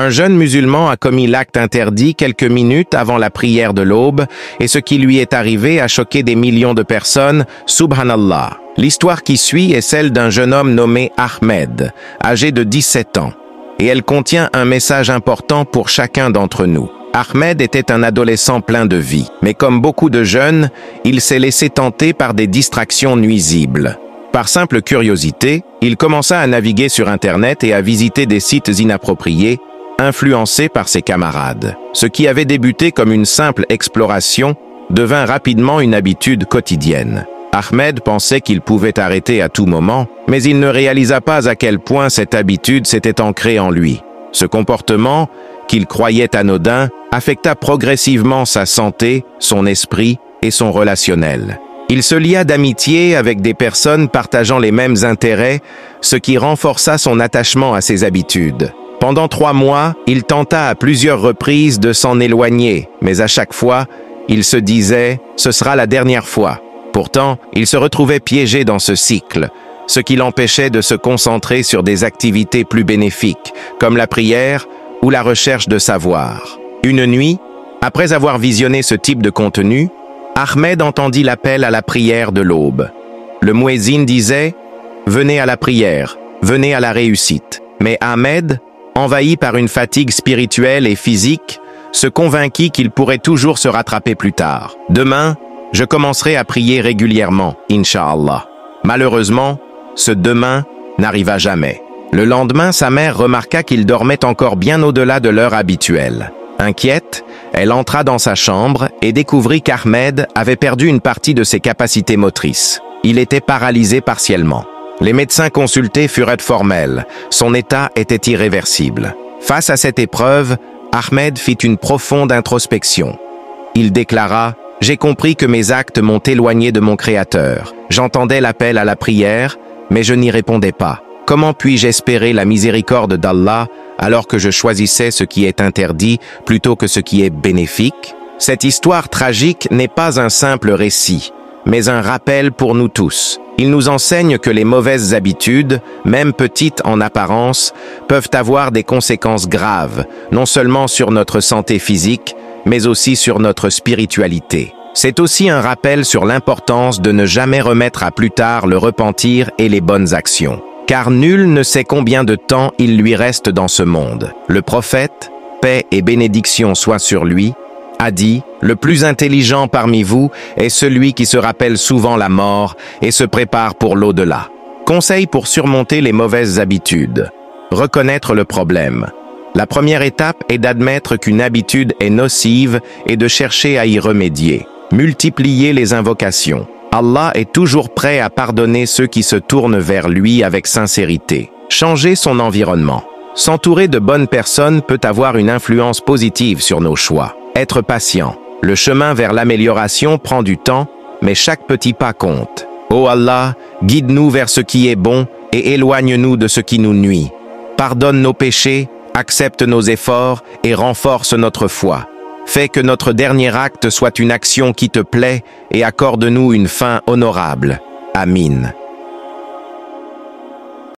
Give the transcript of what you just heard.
Un jeune musulman a commis l'acte interdit quelques minutes avant la prière de l'aube et ce qui lui est arrivé a choqué des millions de personnes, subhanallah. L'histoire qui suit est celle d'un jeune homme nommé Ahmed, âgé de 17 ans, et elle contient un message important pour chacun d'entre nous. Ahmed était un adolescent plein de vie, mais comme beaucoup de jeunes, il s'est laissé tenter par des distractions nuisibles. Par simple curiosité, il commença à naviguer sur Internet et à visiter des sites inappropriés, influencé par ses camarades. Ce qui avait débuté comme une simple exploration devint rapidement une habitude quotidienne. Ahmed pensait qu'il pouvait arrêter à tout moment, mais il ne réalisa pas à quel point cette habitude s'était ancrée en lui. Ce comportement, qu'il croyait anodin, affecta progressivement sa santé, son esprit et son relationnel. Il se lia d'amitié avec des personnes partageant les mêmes intérêts, ce qui renforça son attachement à ses habitudes. Pendant 3 mois, il tenta à plusieurs reprises de s'en éloigner, mais à chaque fois, il se disait « ce sera la dernière fois ». Pourtant, il se retrouvait piégé dans ce cycle, ce qui l'empêchait de se concentrer sur des activités plus bénéfiques, comme la prière ou la recherche de savoir. Une nuit, après avoir visionné ce type de contenu, Ahmed entendit l'appel à la prière de l'aube. Le muezzin disait « venez à la prière, venez à la réussite ». Mais Ahmed, envahi par une fatigue spirituelle et physique, se convainquit qu'il pourrait toujours se rattraper plus tard. « Demain, je commencerai à prier régulièrement, Inch'Allah ». Malheureusement, ce demain n'arriva jamais. Le lendemain, sa mère remarqua qu'il dormait encore bien au-delà de l'heure habituelle. Inquiète, elle entra dans sa chambre et découvrit qu'Ahmed avait perdu une partie de ses capacités motrices. Il était paralysé partiellement. Les médecins consultés furent formels. Son état était irréversible. Face à cette épreuve, Ahmed fit une profonde introspection. Il déclara « J'ai compris que mes actes m'ont éloigné de mon Créateur. J'entendais l'appel à la prière, mais je n'y répondais pas. Comment puis-je espérer la miséricorde d'Allah alors que je choisissais ce qui est interdit plutôt que ce qui est bénéfique ?» Cette histoire tragique n'est pas un simple récit, mais un rappel pour nous tous. Il nous enseigne que les mauvaises habitudes, même petites en apparence, peuvent avoir des conséquences graves, non seulement sur notre santé physique, mais aussi sur notre spiritualité. C'est aussi un rappel sur l'importance de ne jamais remettre à plus tard le repentir et les bonnes actions. Car nul ne sait combien de temps il lui reste dans ce monde. Le prophète, paix et bénédiction soient sur lui, a dit « Le plus intelligent parmi vous est celui qui se rappelle souvent la mort et se prépare pour l'au-delà. » Conseil pour surmonter les mauvaises habitudes. Reconnaître le problème. La première étape est d'admettre qu'une habitude est nocive et de chercher à y remédier. Multiplier les invocations. Allah est toujours prêt à pardonner ceux qui se tournent vers lui avec sincérité. Changer son environnement. S'entourer de bonnes personnes peut avoir une influence positive sur nos choix. Être patient. Le chemin vers l'amélioration prend du temps, mais chaque petit pas compte. Ô Allah, guide-nous vers ce qui est bon et éloigne-nous de ce qui nous nuit. Pardonne nos péchés, accepte nos efforts et renforce notre foi. Fais que notre dernier acte soit une action qui te plaît et accorde-nous une fin honorable. Amin.